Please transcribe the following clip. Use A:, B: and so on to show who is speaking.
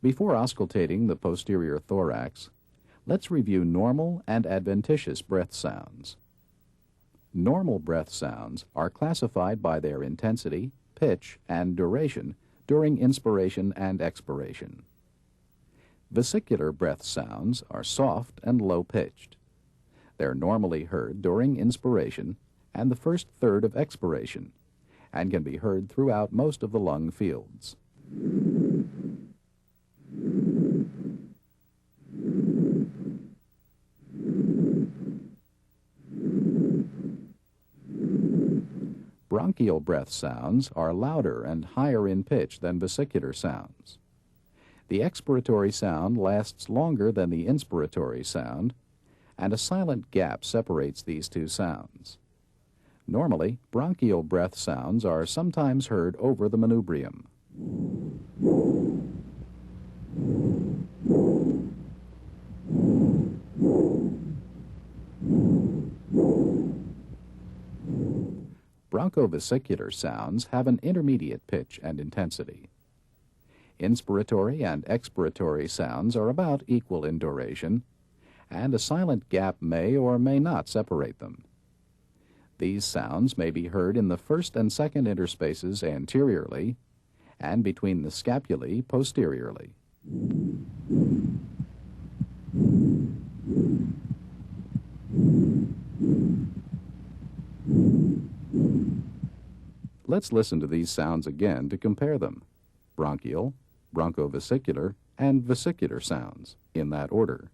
A: Before auscultating the posterior thorax, let's review normal and adventitious breath sounds. Normal breath sounds are classified by their intensity, pitch, and duration during inspiration and expiration. Vesicular breath sounds are soft and low-pitched. They're normally heard during inspiration and the first third of expiration, and can be heard throughout most of the lung fields. Bronchial breath sounds are louder and higher in pitch than vesicular sounds. The expiratory sound lasts longer than the inspiratory sound, and a silent gap separates these two sounds. Normally, bronchial breath sounds are sometimes heard over the manubrium. Bronchovesicular sounds have an intermediate pitch and intensity. Inspiratory and expiratory sounds are about equal in duration, and a silent gap may or may not separate them. These sounds may be heard in the first and second interspaces anteriorly, and between the scapulae posteriorly. Let's listen to these sounds again to compare them: bronchial, bronchovesicular, and vesicular sounds, in that order.